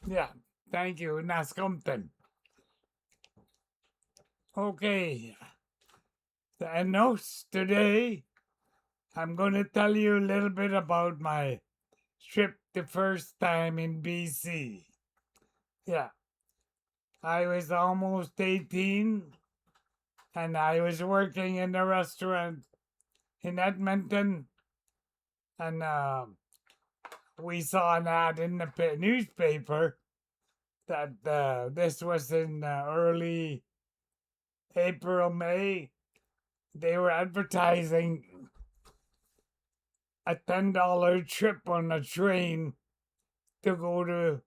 Yeah, thank you. Nascomton. Okay, the notes today. I'm going to tell you a little bit about my trip the first time in BC. Yeah, I was almost 18 and I was working in a restaurant in Edmonton, and we saw an ad in the newspaper that this was in early April, May. They were advertising a $10 trip on a train to go to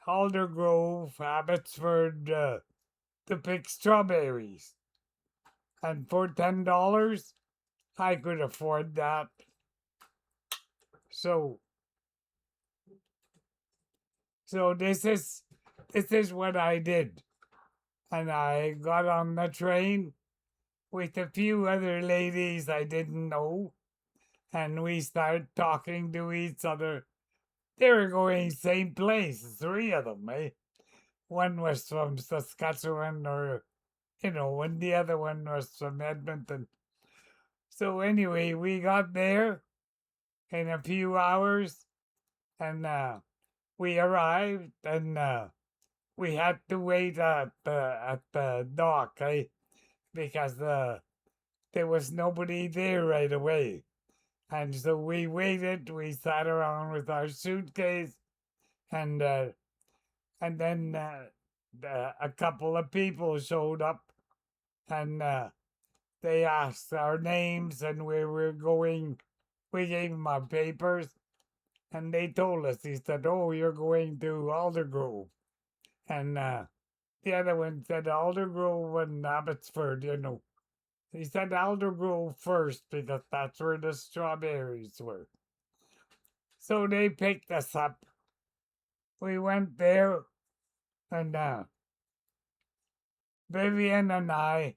Aldergrove, Abbotsford, to pick strawberries. And for $10, I could afford that. So, so this is what I did. And I got on the train with a few other ladies I didn't know, and we started talking to each other. They were going same place, three of them, eh? One was from Saskatchewan, and the other one was from Edmonton. So anyway, we got there in a few hours, and we arrived, and we had to wait at the dock, eh? Because there was nobody there right away. And so we waited. We sat around with our suitcase, and then a couple of people showed up, and they asked our names and where we're going. We gave them our papers, and they told us. He said, "Oh, you're going to Aldergrove," and the other one said Aldergrove and Abbotsford. He said Aldergrove first because that's where the strawberries were. So they picked us up. We went there, and Vivian and I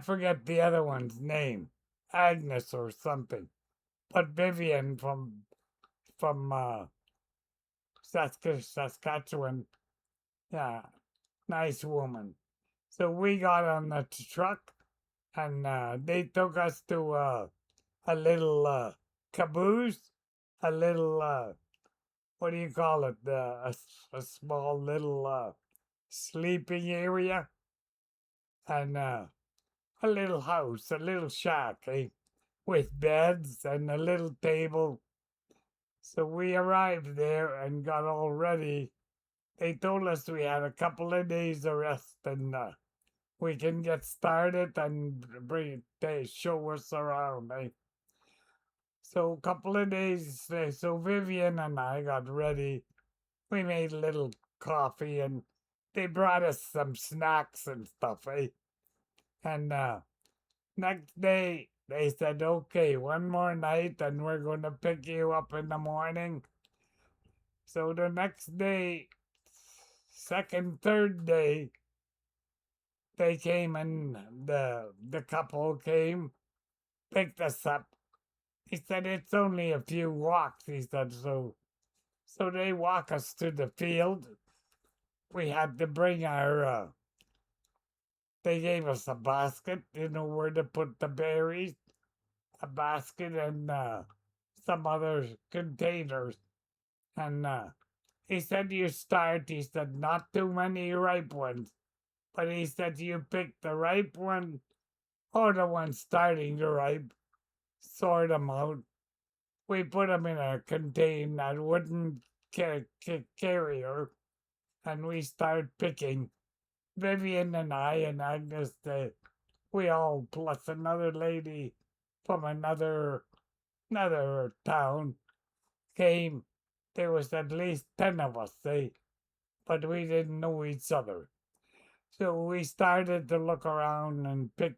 forget the other one's name, Agnes or something, but Vivian from Saskatchewan, yeah, nice woman. So we got on the truck, and they took us to a little caboose, a little what do you call it? A small little sleeping area, and a little house, a little shack, with beds and a little table. So we arrived there and got all ready. They told us we had a couple of days of rest, and we can get started and they show us around. So a couple of days, so Vivian and I got ready. We made a little coffee, and they brought us some snacks and stuff. And next day, they said, "Okay, one more night, and we're going to pick you up in the morning." So the next day, second, third day, they came, and the couple came, picked us up. He said, "It's only a few walks." He said, so they walk us to the field. We had to bring our they gave us a basket, where to put the berries, a basket, and some other containers. And he said, he said, not too many ripe ones. But he said, you pick the ripe one or the one starting to ripe, sort them out. We put them in a container, that wooden carrier, and we started picking. Vivian and I and Agnes, we all plus another lady from another town came. There was at least 10 of us, but we didn't know each other. So we started to look around and pick.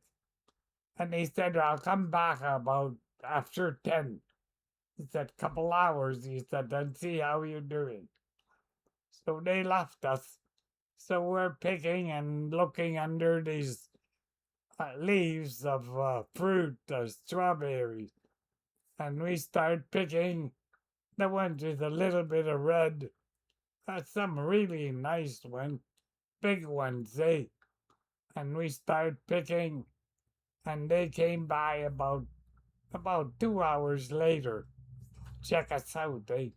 And he said, "I'll come back about after 10." He said, "Couple hours." He said, "And see how you're doing." So they left us. So we're picking and looking under these leaves of fruit, strawberries. And we start picking the ones with a little bit of red some really nice ones, big ones, eh? And we started picking, and they came by about 2 hours later, check us out, eh?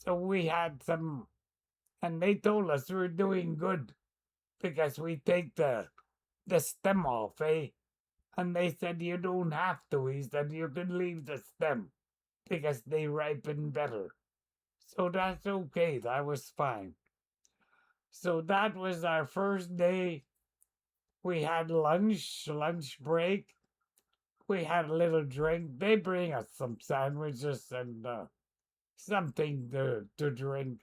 So we had some, and they told us we were doing good because we take the stem off, eh? And they said you don't have to. He said you can leave the stem because they ripen better. So that's okay. That was fine. So that was our first day. We had lunch break. We had a little drink. They bring us some sandwiches and something to drink.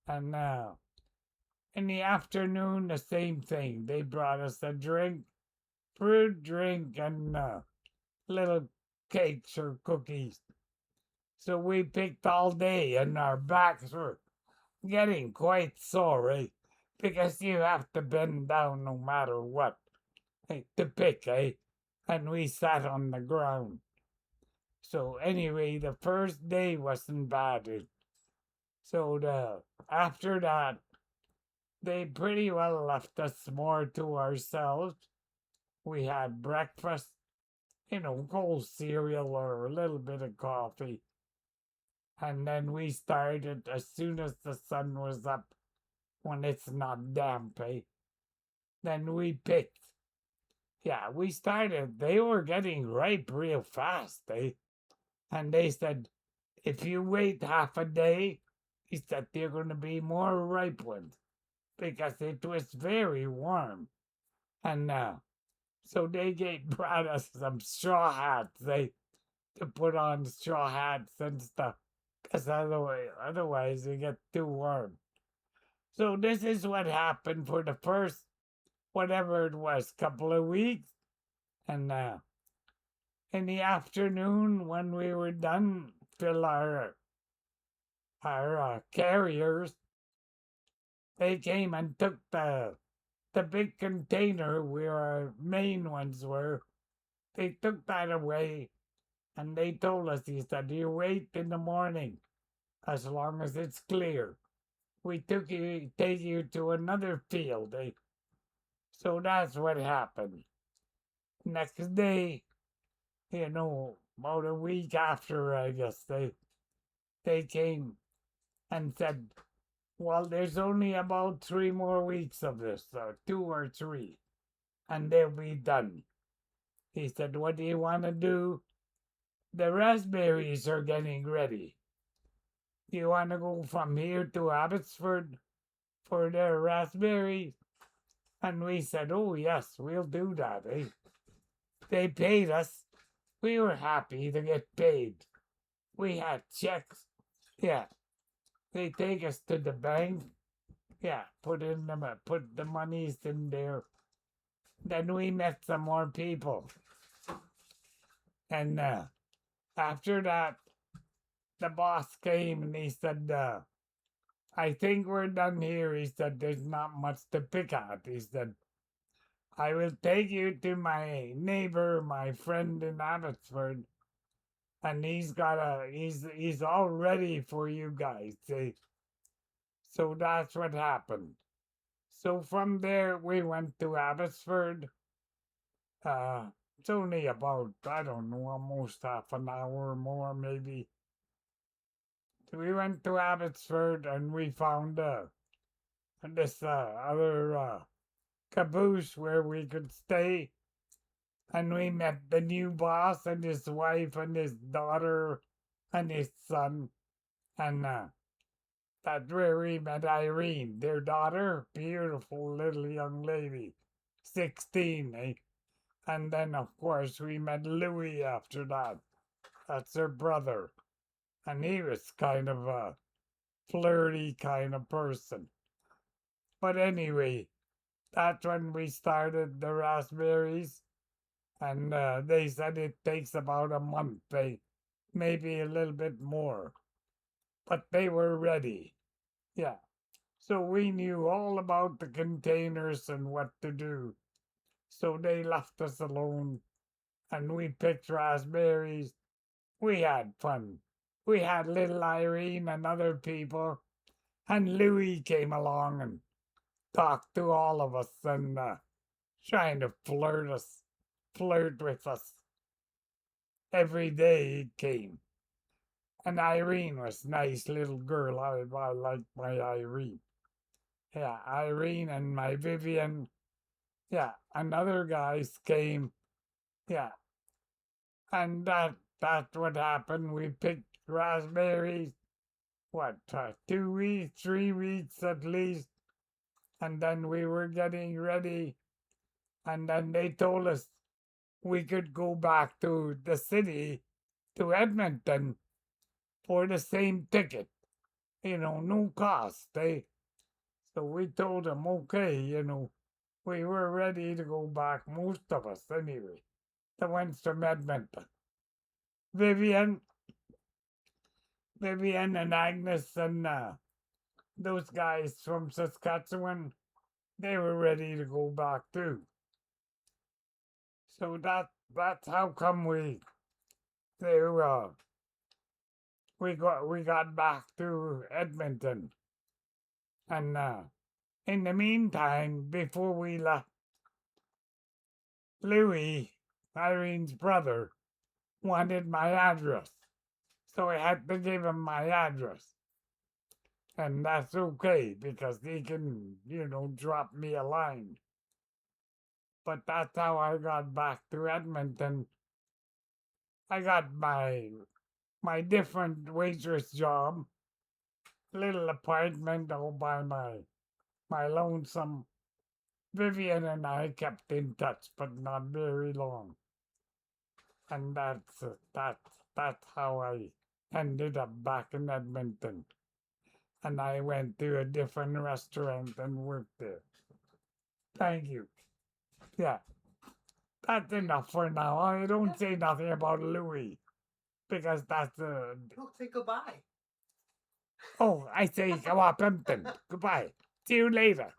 And in the afternoon, the same thing. They brought us a drink, fruit drink, and little cakes or cookies. So we picked all day, and our backs were getting quite sore, eh? Because you have to bend down no matter what, eh, to pick, eh? And we sat on the ground. So anyway, the first day wasn't bad. So after that, they pretty well left us more to ourselves. We had breakfast, cold cereal or a little bit of coffee. And then we started as soon as the sun was up when it's not damp, eh? Then we picked. Yeah, we started. They were getting ripe real fast, eh? And they said, if you wait half a day, he said they're going to be more ripe ones because it was very warm. And so they brought us some straw hats, to put on straw hats and stuff because otherwise it get too warm. So this is what happened for the first, whatever it was, couple of weeks. And in the afternoon, when we were done, fill our carriers, they came and took the big container where our main ones were. They took that away, and they told us, he said, you wait in the morning as long as it's clear. We take you to another field. So that's what happened. Next day, about a week after, I guess, they came and said, well, there's only about 3 more weeks of this, or 2 or 3, and they'll be done. He said, what do you want to do? The raspberries are getting ready. You want to go from here to Abbotsford for their raspberries? And we said, oh, yes, we'll do that. Eh? They paid us. We were happy to get paid. We had checks. Yeah. They take us to the bank. Yeah, put the monies in there. Then we met some more people. And after that, the boss came and he said, I think we're done here. He said, there's not much to pick at. He said, I will take you to my neighbor, my friend in Abbotsford, and he's all ready for you guys. See? So that's what happened. So from there we went to Abbotsford. It's only about, I don't know, almost half an hour more maybe. We went to Abbotsford and we found this other caboose where we could stay. And we met the new boss and his wife and his daughter and his son. And that's where we met Irene, their daughter, beautiful little young lady, 16, eh? And then, of course, we met Louis after that. That's her brother. And he was kind of a flirty kind of person. But anyway, that's when we started the raspberries. And they said it takes about a month, maybe a little bit more. But they were ready. Yeah. So we knew all about the containers and what to do. So they left us alone and we picked raspberries. We had fun. We had little Irene and other people, And Louis came along and talked to all of us and trying to flirt with us. Every day he came. And Irene was a nice little girl. I liked my Irene. Yeah, Irene and my Vivian. Yeah, and other guys came. Yeah, and that's what happened. We picked raspberries. What 2 weeks, 3 weeks at least, and then we were getting ready, and then they told us we could go back to the city to Edmonton for the same ticket. No cost. So we told them okay. We were ready to go back. Most of us anyway. That went from Edmonton. Vivian, Vivian and Agnes and those guys from Saskatchewan, they were ready to go back too. So that's how come they we got back to Edmonton. And in the meantime, before we left, Louis, Irene's brother, wanted my address. So I had to give him my address. And that's okay because he can, drop me a line. But that's how I got back to Edmonton. I got my different waitress job, little apartment all by my lonesome. Vivian and I kept in touch, but not very long. And that's how I ended up back in Edmonton. And I went to a different restaurant and worked there. Thank you. Yeah, that's enough for now. I don't say nothing about Louis because that's Don't say goodbye. Oh, I say Kawapimpton. Goodbye. See you later.